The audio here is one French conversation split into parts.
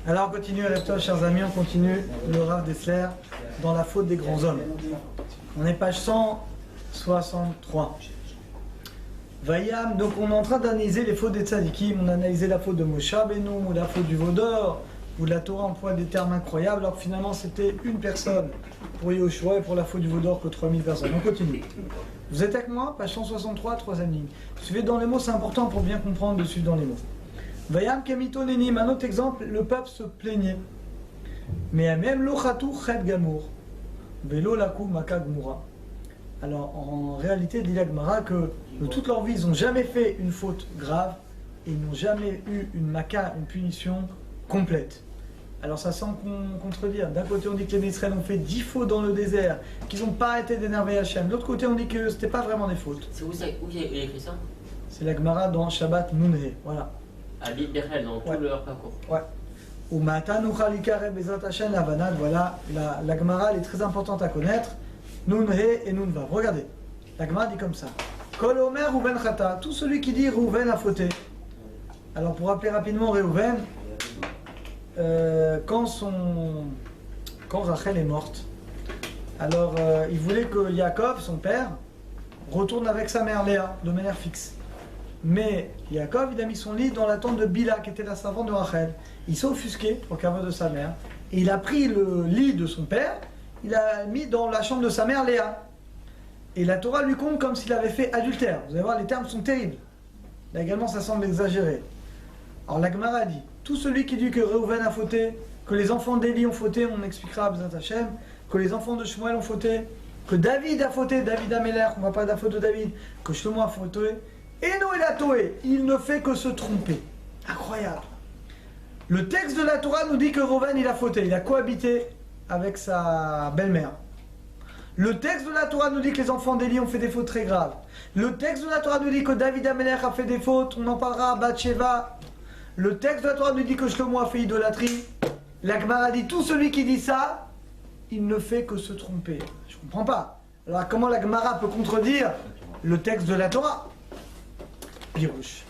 Alors on continue avec toi, chers amis, on continue le Rav Dessler dans la faute des grands hommes. On est page 163. Vayam, donc on est en train d'analyser les fautes des tzadikim. On a analysé la faute de Moshe Rabbeinu, ou la faute du Vaudor, où la Torah emploie des termes incroyables, alors que finalement c'était une personne pour Yoshua et pour la faute du Vaudor que 3000 personnes. On continue. Vous êtes avec moi, page 163, troisième ligne. Suivez dans les mots, c'est important pour bien comprendre de suivre dans les mots. Vayam Kamito Nenim, un autre exemple, le peuple se plaignait. Mais même l'ochatou chet gamour, velo lakou maka gmoura. Alors en réalité, dit la Gemara que de toute leur vie, ils n'ont jamais fait une faute grave et ils n'ont jamais eu une maka, une punition complète. Alors ça semble contredire. D'un côté, on dit que les Israël ont fait 10 fautes dans le désert, qu'ils n'ont pas arrêté d'énerver Hachem. De l'autre côté, on dit que c'était pas vraiment des fautes. C'est où il a écrit ça? C'est la Gemara dans Shabbat Nunhe. Voilà. À Bethel, dans tout leur parcours. Ouais. Ou Matan Uchalikare Bezat Hashem Lavanad. Voilà, la Gemara elle est très importante à connaître. Nunhe et Nunvav. Regardez. La Gemara dit comme ça. Kol Omer Rouven Chata. Tout celui qui dit Rouven a fauté. Alors pour rappeler rapidement Réhouven, quand Rachel est morte, alors il voulait que Yaakov, son père, retourne avec sa mère Léa de manière fixe. Mais Yaakov, il a mis son lit dans la tente de Bila, qui était la servante de Rachel. Il s'est offusqué au caveau de sa mère. Et il a pris le lit de son père, il l'a mis dans la chambre de sa mère Léa. Et la Torah lui compte comme s'il avait fait adultère. Vous allez voir, les termes sont terribles. Là également, ça semble exagéré. Alors la Gemara dit, tout celui qui dit que Réhouven a fauté, que les enfants d'Élie ont fauté, on expliquera à Bezat Hashem, que les enfants de Shmuel ont fauté, que David a fauté, David Améler, on ne va pas de la faute de David, que Shlomo a fauté, et non, il a toé, il ne fait que se tromper. Incroyable. Le texte de la Torah nous dit que Réhouven il a fauté, il a cohabité avec sa belle-mère. Le texte de la Torah nous dit que les enfants d'Élie ont fait des fautes très graves. Le texte de la Torah nous dit que David Améler a fait des fautes, on en parlera à Bathsheba. Le texte de la Torah nous dit que Shlomo a fait idolâtrie. La Gemara dit tout celui qui dit ça, il ne fait que se tromper. Je ne comprends pas. Alors comment la Gemara peut contredire le texte de la Torah? Pirouche.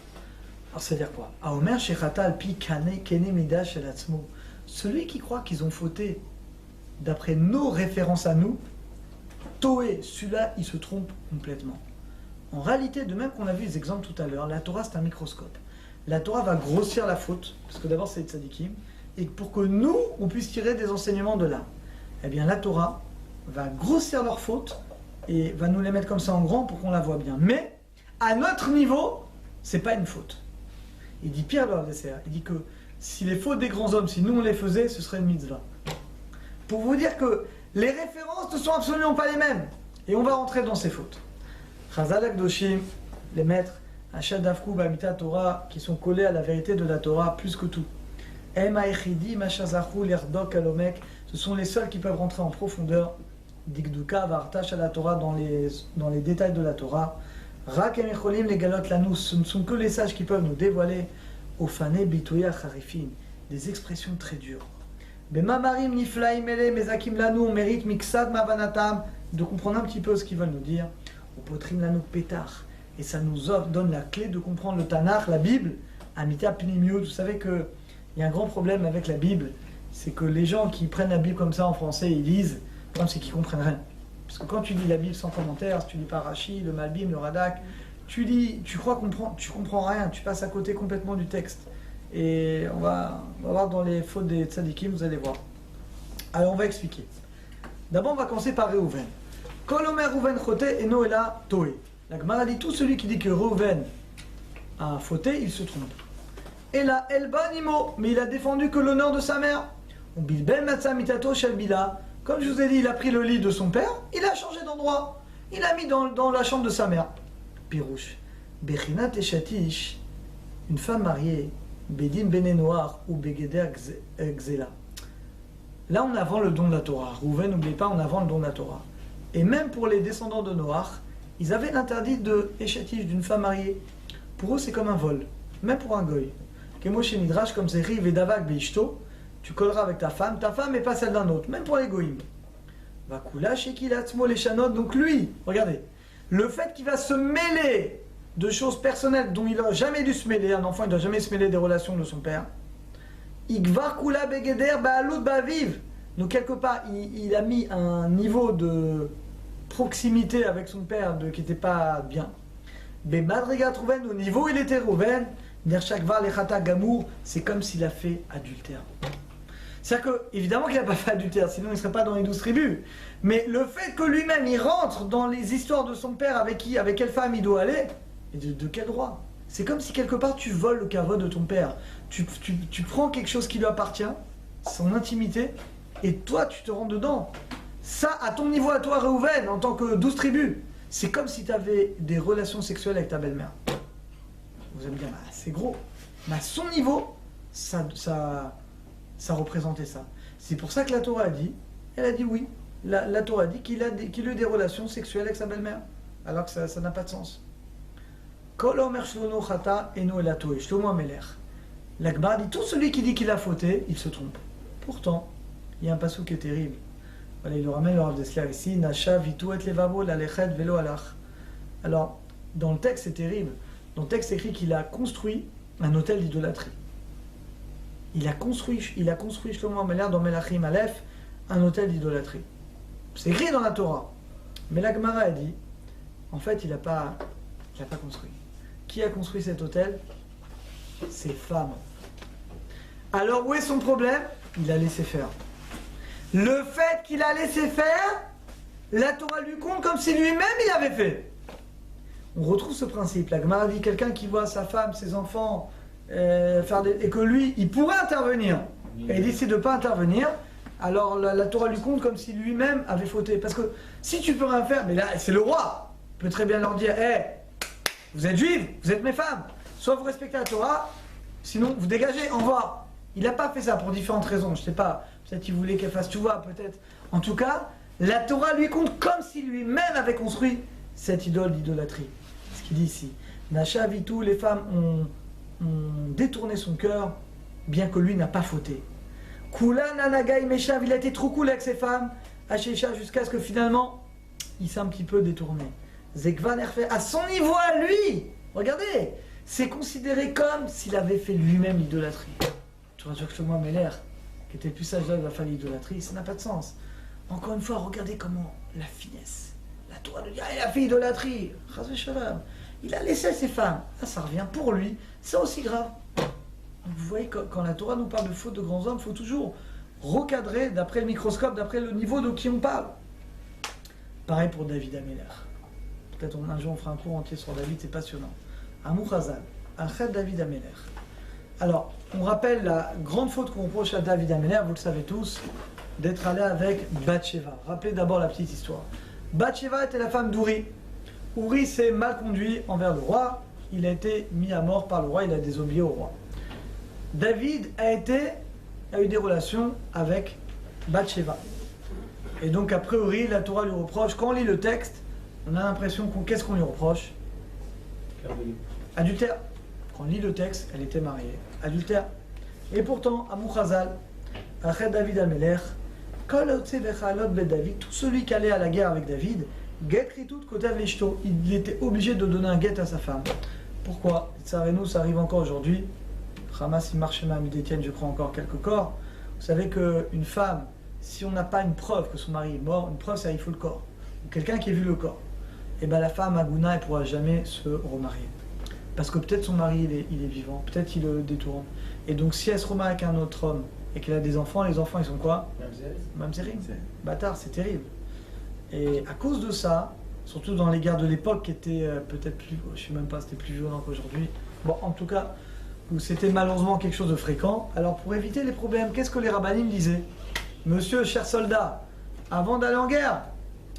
Alors c'est à dire quoi? Aomer shechata al pi kene mida shel atzmo. Celui qui croit qu'ils ont fauté d'après nos références à nous, Toé, celui-là, il se trompe complètement. En réalité, de même qu'on a vu les exemples tout à l'heure, la Torah c'est un microscope. La Torah va grossir la faute, parce que d'abord c'est les tzadikim, et pour que nous, on puisse tirer des enseignements de là. Eh bien la Torah va grossir leur faute, et va nous les mettre comme ça en grand pour qu'on la voit bien. Mais, à notre niveau, c'est pas une faute. Il dit Pierre le Havdesser, il dit que si les fautes des grands hommes, si nous on les faisait, ce serait une mitzvah. Pour vous dire que les références ne sont absolument pas les mêmes. Et on va rentrer dans ces fautes. Chazal Akdoshim, les maîtres, Hachad Davkou Bamita Torah, qui sont collés à la vérité de la Torah plus que tout. Ce sont les seuls qui peuvent rentrer en profondeur. Digduka Vartash à la Torah dans les détails de la Torah. Rak Emecholim les galot lanous, ce ne sont que les sages qui peuvent nous dévoiler Ofane Bitoya Charifin, des expressions très dures. Bemamarim Niflaim Ele Mezakim Lanou, on mérite Miksad Mavanatam, de comprendre un petit peu ce qu'ils veulent nous dire. Au Potrim Lanou Pétar. Et ça nous donne la clé de comprendre le Tanakh, la Bible, Amita Pnimiut. Vous savez qu'il y a un grand problème avec la Bible, c'est que les gens qui prennent la Bible comme ça en français, ils lisent, le problème c'est qu'ils ne comprennent rien. Parce que quand tu lis la Bible sans commentaire, si tu lis pas Rashi, le Malbim, le Radak, tu lis, tu crois comprendre, tu comprends rien, tu passes à côté complètement du texte. Et on va voir dans les fautes des tzadikim, vous allez voir. Alors on va expliquer. D'abord on va commencer par Réhouven. Kol Omer Rouven chote et Noéla Toé. La Gemara dit tout celui qui dit que Réhouven a fauté, il se trompe. Et là, Elba Nimo, mais il a défendu que l'honneur de sa mère. On bilbel matza mitato shel bila. Comme je vous ai dit, il a pris le lit de son père, il a changé d'endroit. Il a mis dans la chambre de sa mère. Pirouche. Bechinat et Shatish, une femme mariée, Bedim Bene Noir ou Begeder Gzela. Là, on avance le don de la Torah. Réhouven, n'oubliez pas, on avance le don de la Torah. Et même pour les descendants de Noach, ils avaient l'interdit de Eshatish, d'une femme mariée. Pour eux, c'est comme un vol, même pour un goy. Kemo chez Midrash, comme c'est Riv et Davak Beishto, tu colleras avec ta femme et pas celle d'un autre, même pour les goïms. Vakula Shekilatzmo les Shanot, donc lui, regardez, le fait qu'il va se mêler de choses personnelles dont il n'a jamais dû se mêler, un enfant il ne doit jamais se mêler des relations de son père, Igvar kula begeder ba'alut ba'aviv. Donc quelque part, il a mis un niveau de proximité avec son père qui n'était pas bien. Mais Madriga Rouven, au niveau où il était Rouven, Nershakvar lechata gamour, c'est comme s'il a fait adultère. C'est-à-dire que, évidemment qu'il n'a pas fait adultère, sinon il ne serait pas dans les 12 tribus. Mais le fait que lui-même, il rentre dans les histoires de son père, avec quelle femme il doit aller, et de quel droit? C'est comme si quelque part tu voles le kavod de ton père. Tu prends quelque chose qui lui appartient, son intimité, et toi tu te rends dedans. Ça, à ton niveau, à toi, Réhouven, en tant que 12 tribus, c'est comme si tu avais des relations sexuelles avec ta belle-mère. Vous allez me dire, bah, c'est gros. Mais à son niveau, ça représentait ça. C'est pour ça que la Torah a dit, elle a dit oui. La Torah a dit qu'il a eu des relations sexuelles avec sa belle-mère. Alors que ça n'a pas de sens. L'Akbar dit, tout celui qui dit qu'il a fauté, il se trompe. Pourtant, il y a un passage qui est terrible. Voilà, il le ramène le Rav Dessler ici. Nasha vitu et levavo lalechet velo alach. Alors, dans le texte, c'est terrible. Dans le texte, c'est écrit qu'il a construit un hôtel d'idolâtrie. Il a construit Shlomo Ameler dans Melachim Aleph un hôtel d'idolâtrie. C'est écrit dans la Torah. Mais la Gemara a dit, en fait, il n'a pas construit. Qui a construit cet hôtel? Ses femmes. Alors où est son problème? Il a laissé faire. Le fait qu'il a laissé faire, la Torah lui compte comme si lui-même il avait fait. On retrouve ce principe. La Gemara dit quelqu'un qui voit sa femme, ses enfants et que lui, il pourrait intervenir et il décide de ne pas intervenir, alors la Torah lui compte comme si lui-même avait fauté. Parce que si tu peux rien faire, mais là c'est le roi, il peut très bien leur dire, vous êtes juifs, vous êtes mes femmes, soit vous respectez la Torah, sinon vous dégagez, au revoir. Il n'a pas fait ça pour différentes raisons, je ne sais pas, peut-être qu'il voulait qu'elle fasse tchouva, peut-être. En tout cas, la Torah lui compte comme si lui-même avait construit cette idole d'idolâtrie. Ce qu'il dit ici. Nasha Vitou, les femmes ont détourné son cœur, bien que lui n'a pas fauté. Kula Nanagai Meshav, il a été trop cool avec ses femmes, Hachécha, jusqu'à ce que finalement, il s'est un petit peu détourné. Zekvan Erfé, à son niveau à lui, regardez, c'est considéré comme s'il avait fait lui-même l'idolâtrie. Tu vois, que moi, Meller, qui était le plus sage d'homme, va faire l'idolâtrie, ça n'a pas de sens. Encore une fois, regardez comment la finesse. La Torah nous dit, il a fait idolâtrie. Il a laissé ses femmes. Là, ça revient pour lui. C'est aussi grave. Donc, vous voyez, quand la Torah nous parle de fautes de grands hommes, il faut toujours recadrer d'après le microscope, d'après le niveau de qui on parle. Pareil pour David Améler. Peut-être un jour on fera un cours entier sur David, c'est passionnant. Amour Hazal, Al-Khed David Améler. Alors, on rappelle la grande faute qu'on reproche à David Améler, vous le savez tous, d'être allé avec Bathsheba. Rappelez d'abord la petite histoire. Bathsheba était la femme d'Uri. Uri s'est mal conduit envers le roi. Il a été mis à mort par le roi, il a désobéi au roi. David a eu des relations avec Bathsheba. Et donc après Uri, la Torah lui reproche, quand on lit le texte, on a l'impression qu'est-ce qu'on lui reproche? Adultère. Quand on lit le texte, elle était mariée. Adultère. Et pourtant, Amour Hazal, Ached David Améler, tout celui qui allait à la guerre avec David, il était obligé de donner un guet à sa femme. Pourquoi? Ça arrive encore aujourd'hui. Hamas, il marche même, il détiennent, je crois, encore quelques corps. Vous savez qu'une femme, si on n'a pas une preuve que son mari est mort, une preuve, c'est qu'il faut le corps. Ou quelqu'un qui a vu le corps. Et bien la femme, Agouna, elle ne pourra jamais se remarier. Parce que peut-être son mari, il est vivant, peut-être qu'il le détourne. Et donc si elle se remarie avec un autre homme, et qu'elle a des enfants, les enfants, ils sont quoi? Mamzerim. Bâtard, c'est terrible. Et à cause de ça, surtout dans les guerres de l'époque qui étaient peut-être plus, je ne sais même pas, c'était plus violent qu'aujourd'hui. Bon, en tout cas, où c'était malheureusement quelque chose de fréquent. Alors pour éviter les problèmes, qu'est-ce que les rabbinim disaient? Monsieur, cher soldat, avant d'aller en guerre,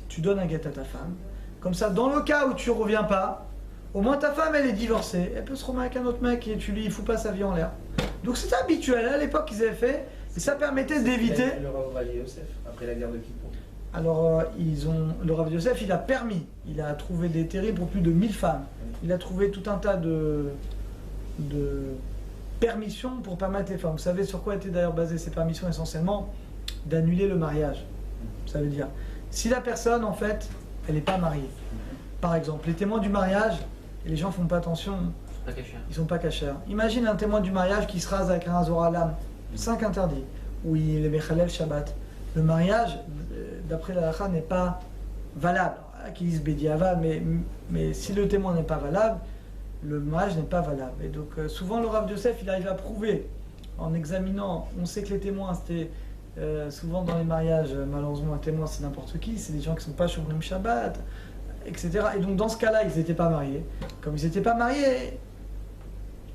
tu donnes un guet à ta femme. Comme ça, dans le cas où tu ne reviens pas, au moins ta femme, elle est divorcée. Elle peut se remarier avec un autre mec et tu lui fous pas sa vie en l'air. Donc c'était habituel. À l'époque, ils avaient fait. Et ça permettait d'éviter... Le Rav Yosef, après la guerre de Kippour. Alors, le Rav Yosef, il a permis. Il a trouvé des terrils pour plus de 1000 femmes. Il a trouvé tout un tas de permissions pour permettre les femmes. Vous savez sur quoi étaient d'ailleurs basées ces permissions essentiellement? D'annuler le mariage. Ça veut dire, si la personne, en fait, elle n'est pas mariée. Par exemple, les témoins du mariage, et les gens ne font pas attention, ils ne sont pas cachers. Imagine un témoin du mariage qui se rase avec un rasoir à lame. 5 interdits. Oui, les Mechalel Shabbat. Le mariage, d'après la halakha, n'est pas valable. Qui disent Bediava, mais si le témoin n'est pas valable, le mariage n'est pas valable. Et donc, souvent, le Rav Yosef, il arrive à prouver, en examinant, on sait que les témoins, c'était souvent dans les mariages, malheureusement, un témoin, c'est n'importe qui, c'est des gens qui ne sont pas Shomrim Shabbat, etc. Et donc, dans ce cas-là, ils n'étaient pas mariés. Comme ils n'étaient pas mariés,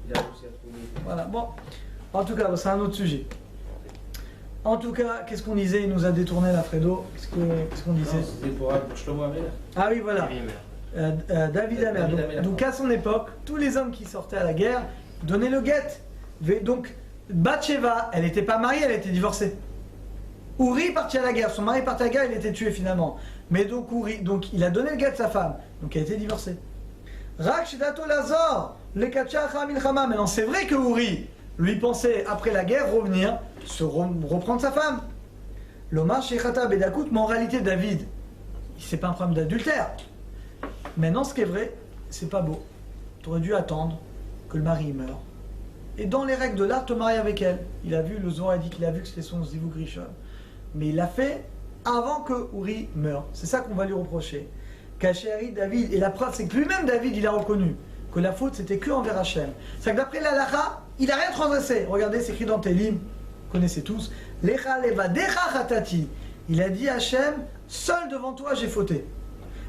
Il a réussi à trouver. voilà. Bon, en tout cas, c'est un autre sujet. En tout cas, qu'est-ce qu'on disait? Il nous a détourné la Fredo. Qu'est-ce qu'on disait? C'était pour Shlomo Améler. Ah oui, voilà. David Amer. David Amer. Donc à son époque, tous les hommes qui sortaient à la guerre donnaient le guet. Donc Bathsheba, elle n'était pas mariée, elle était divorcée. Uri partit à la guerre, son mari partit à la guerre, il était tué finalement. Mais donc Uri, donc il a donné le guet de sa femme, donc elle était divorcée. Rak Shidato Lazor, le Kachacha Milchama. Maintenant c'est vrai que Uri lui pensait après la guerre revenir, reprendre sa femme. L'Omar Shechata Bedakout, mais en réalité David, c'est pas un problème d'adultère. Maintenant, ce qui est vrai, c'est pas beau. Tu aurais dû attendre que le mari meure. Et dans les règles de l'art, te marier avec elle. Il a vu, le Zohar a dit qu'il a vu que c'était son Zivug Rishon. Mais il l'a fait avant que Uri meure. C'est ça qu'on va lui reprocher. Kachéri, David, et la preuve, c'est que lui-même, David, il a reconnu que la faute, c'était que envers Hachem. C'est que d'après l'Alacha, il n'a rien transgressé. Regardez, c'est écrit dans Télim, vous connaissez tous. Lecha leva decha chatati. Il a dit à Hachem, seul devant toi, j'ai fauté.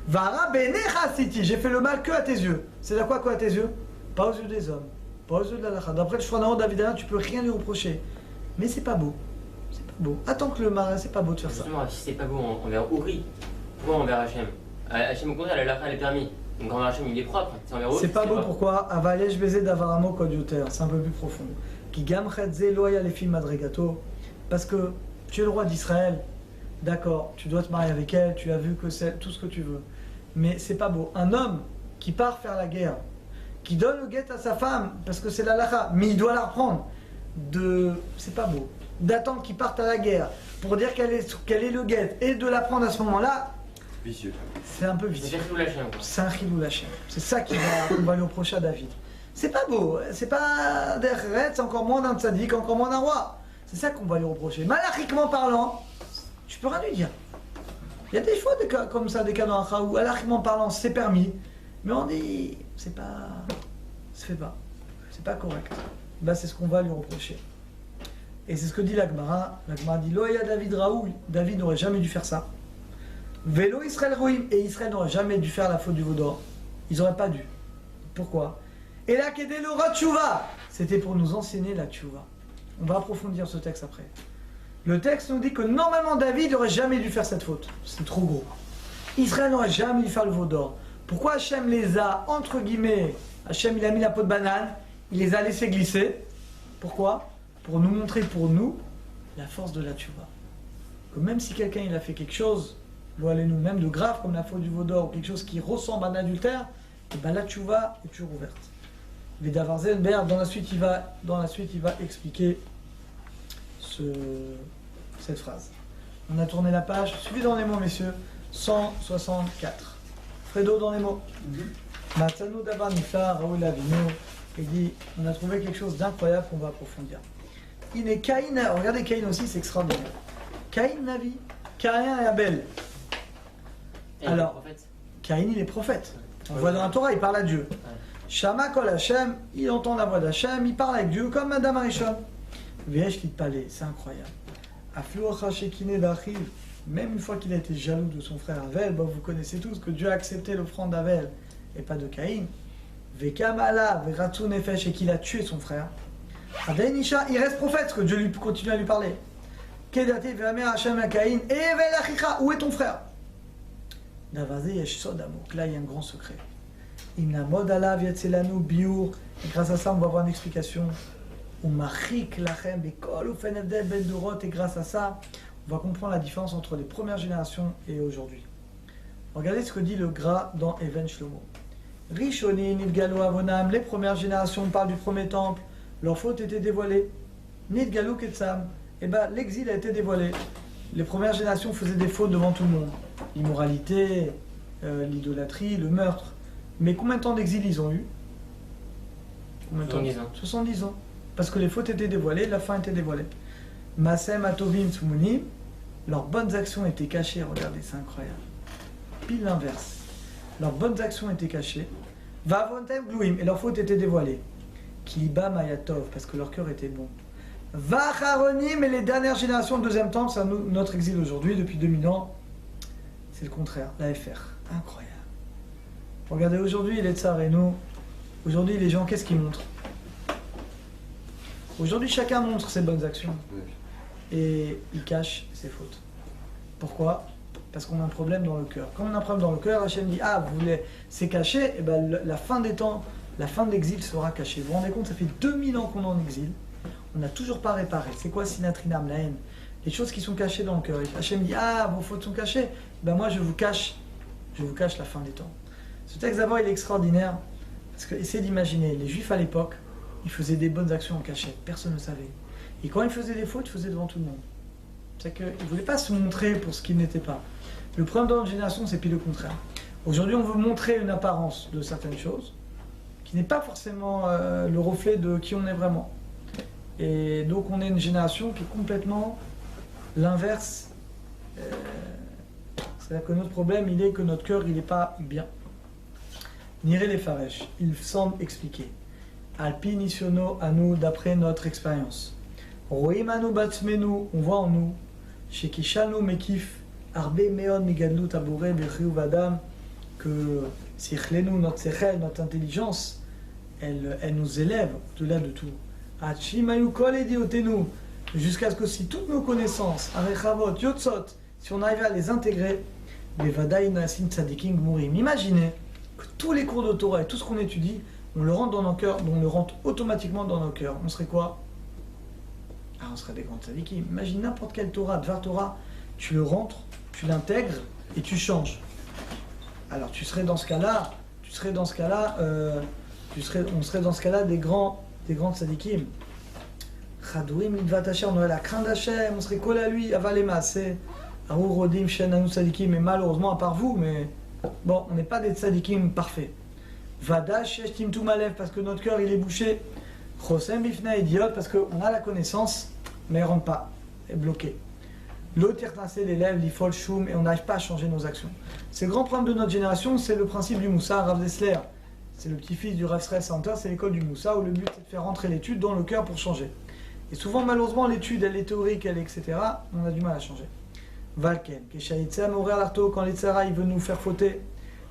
Vara benecha siti, j'ai fait le mal que à tes yeux. C'est à quoi à tes yeux? Pas aux yeux des hommes, pas aux yeux de l'Alacha. D'après le Shulchan Aruch, David, tu peux rien lui reprocher. Mais c'est pas beau. C'est pas beau. Attends que le mari, c'est pas beau de faire ça. Justement, si c'est pas beau envers Uri, pourquoi envers Hachem? Hachem, au contraire, la fin, elle est permis. Donc envers Hachem, il est propre. C'est envers Uri. C'est pas beau, pourquoi? Avalej baiser d'avaramo kodioter, c'est un peu plus profond. Qui gam chetze loya les filles madrigato. Parce que tu es le roi d'Israël, d'accord, tu dois te marier avec elle, tu as vu que c'est tout ce que tu veux. Mais c'est pas beau. Un homme qui part faire la guerre, qui donne le guet à sa femme, parce que c'est l'halakha, mais il doit la reprendre, c'est pas beau. D'attendre qu'il parte à la guerre pour dire qu'elle est le guet et de la prendre à ce moment-là, Vicieux. c'est un peu vicieux. C'est Hachem. C'est un chilou lachem. C'est ça qu'on va lui reprocher à David. C'est pas beau, c'est pas d'Echret, c'est encore moins d'un tzaddik, encore moins d'un roi. C'est ça qu'on va lui reprocher. Malachiquement parlant, tu peux rien lui dire. Il y a des fois des cas comme ça, des cas dans un où malachiquement parlant c'est permis, mais on dit c'est pas, ça se fait pas, c'est pas correct. Bah c'est ce qu'on va lui reprocher. Et c'est ce que dit l'Agmara. L'Agmara dit Loya David Raoul, David n'aurait jamais dû faire ça. Vélo Israël Roim, et Israël n'aurait jamais dû faire la faute du veau d'or. Ils n'auraient pas dû. Pourquoi? Et la Kedelora Tchouva, c'était pour nous enseigner la Tchouva. On va approfondir ce texte après. Le texte nous dit que normalement David n'aurait jamais dû faire cette faute. C'est trop gros. Israël n'aurait jamais dû faire le veau d'or. Pourquoi Hachem les a, entre guillemets, Hachem il a mis la peau de banane, il les a laissés glisser. Pourquoi? Pour nous montrer pour nous la force de la Tchouva. Que même si quelqu'un il a fait quelque chose, nous même de grave comme la faute du veau d'or ou quelque chose qui ressemble à un adultère, et ben la Tchouva est toujours ouverte. Vedavar Zelber, dans la suite il va expliquer cette phrase. On a tourné la page, suivez dans les mots messieurs, 164. Fredo dans les mots. Matzanou Dabar Nifla, Raoul Avino, il dit, on a trouvé quelque chose d'incroyable qu'on va approfondir. Il est Caïn, regardez Caïn aussi, c'est extraordinaire. Caïn Navi, Caïn et Abel. Alors, Caïn il est prophète. On voit dans la Torah, il parle à Dieu. Shama Kol Hashem, il entend la voix d'Hachem, il parle avec Dieu comme Madame Arishon. Vesh Kit Palais, c'est incroyable. Afluocha Shekine d'Achiv, même une fois qu'il a été jaloux de son frère Avel, bon, vous connaissez tous que Dieu a accepté l'offrande d'Avel et pas de Caïn. Vekamala, Veratsu Nefesh, et qu'il a tué son frère. Adainisha, il reste prophète, que Dieu lui continue à lui parler. Kedate Veamer Hashem à Caïn, et Evel Achicha, où est ton frère? Davazé Yesh Sodamok, là il y a un grand secret. Inamod alav yatselanu biur, et grâce à ça on va avoir une explication. Umachik lachem bekol ufen evdel ben dorot, et grâce à ça on va comprendre la différence entre les premières générations et aujourd'hui. Regardez ce que dit le Gra dans Even Shlomo. Rishoni nidgalu avonam, les premières générations, on parle du premier temple, leur faute était dévoilée. Nidgalu ketsam, et ben l'exil a été dévoilé. Les premières générations faisaient des fautes devant tout le monde. L'immoralité, l'idolâtrie, le meurtre. Mais combien de temps d'exil ils ont eu? Combien de temps? 70 ans. 70 ans. parce que les fautes étaient dévoilées, la fin était dévoilée. Masem Atovim Tsumunim, leurs bonnes actions étaient cachées, regardez, c'est incroyable. Pile l'inverse. Leurs bonnes actions étaient cachées. Vavontem Glouim, et leurs fautes étaient dévoilées. Kiliba Mayatov, parce que leur cœur était bon. Vacharonim, et les dernières générations, le deuxième temps, c'est notre exil aujourd'hui, depuis 2000 ans. C'est le contraire, la FR. Incroyable. Regardez, aujourd'hui, les tsars et nous, aujourd'hui, les gens, qu'est-ce qu'ils montrent? Aujourd'hui, chacun montre ses bonnes actions. Et il cache ses fautes. Pourquoi? Parce qu'on a un problème dans le cœur. Quand on a un problème dans le cœur, Hachem dit, ah, vous voulez, c'est caché, et ben la fin des temps, la fin de l'exil sera cachée. Vous vous rendez compte, ça fait 2000 ans qu'on est en exil. On n'a toujours pas réparé. C'est quoi Sinatrinam, la haine? Les choses qui sont cachées dans le cœur. Hachem dit, ah, vos fautes sont cachées. Ben moi, je vous cache la fin des temps. Ce texte d'abord, il est extraordinaire. Parce que, essayez d'imaginer, les Juifs à l'époque, ils faisaient des bonnes actions en cachette. Personne ne savait. Et quand ils faisaient des fautes, ils faisaient devant tout le monde. C'est qu'ils ne voulaient pas se montrer pour ce qu'ils n'étaient pas. Le problème dans notre génération, c'est pile le contraire. Aujourd'hui, on veut montrer une apparence de certaines choses qui n'est pas forcément le reflet de qui on est vraiment. Et donc, on est une génération qui est complètement l'inverse. C'est-à-dire que notre problème, il est que notre cœur, il n'est pas bien. Niré les Faresh, il semble expliquer. Alpi Nisyono à nous, d'après notre expérience. Roimanu Batsmenu, on voit en nous. Shekishanu Mekif. Arbe meon migadlut abouré bechiou vadam, que sichlenu, notre sechel, notre intelligence, elle nous élève au-delà de tout. Achimayu kol ediotenu, jusqu'à ce que si toutes nos connaissances, arechavot, yotzot, si on arrivait à les intégrer, bevadaï nasim tzadikim gmurim. Imaginez que tous les cours de Torah et tout ce qu'on étudie, on le rentre dans nos cœurs, on le rentre automatiquement dans nos cœurs. On serait quoi? Ah, on serait des grands tzadikim. Imagine n'importe quelle Torah, Dvar Torah, tu le rentres, tu l'intègres et tu changes. Alors on serait dans ce cas-là des grands tzadikim. Chadouim idvat Hashem, on aurait la crainte d'Hachem, on serait collé à lui, avalema, c'est Arur Rodim Shen Anu tzadikim, mais malheureusement à part vous, mais bon, on n'est pas des tzadikim parfaits. Vadash Sheshtim Tumalev, parce que notre cœur il est bouché. Chosem Bifna idiot, parce qu'on a la connaissance, mais elle rentre pas, elle est bloquée. L'autre l'élève, l'ifol choum, et on n'arrive pas à changer nos actions. C'est le grand problème de notre génération, c'est le principe du Moussa, Rav Dessler. C'est le petit-fils du Rav Srel Center, c'est l'école du Moussa, où le but c'est de faire rentrer l'étude dans le cœur pour changer. Et souvent, malheureusement, l'étude, elle est théorique, etc., on a du mal à changer. Valken, Keshaïtsa Morer Larto, quand l'Etzara, il veut nous faire fauter.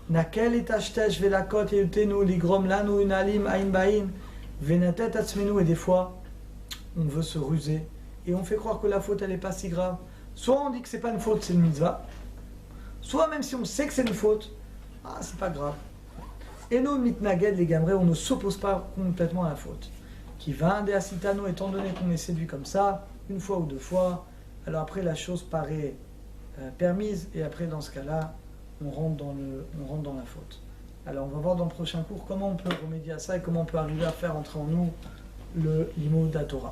Nakel et Tashtesh, Velakot, et Utenu, Ligrom Lanu, Unalim, Ain Bain, Venatet Atzmenu, et des fois, on veut se ruser, et on fait croire que la faute, elle n'est pas si grave. Soit on dit que c'est pas une faute, c'est une mitzvah. Soit même si on sait que c'est une faute, ah, c'est pas grave. Et nous, mitnaged les gamrés, on ne s'oppose pas complètement à la faute. Qui va un des asitano, étant donné qu'on est séduit comme ça, une fois ou deux fois, alors après la chose paraît permise, et après dans ce cas-là, on rentre dans la faute. Alors on va voir dans le prochain cours comment on peut remédier à ça et comment on peut arriver à faire entrer en nous le limud à Torah.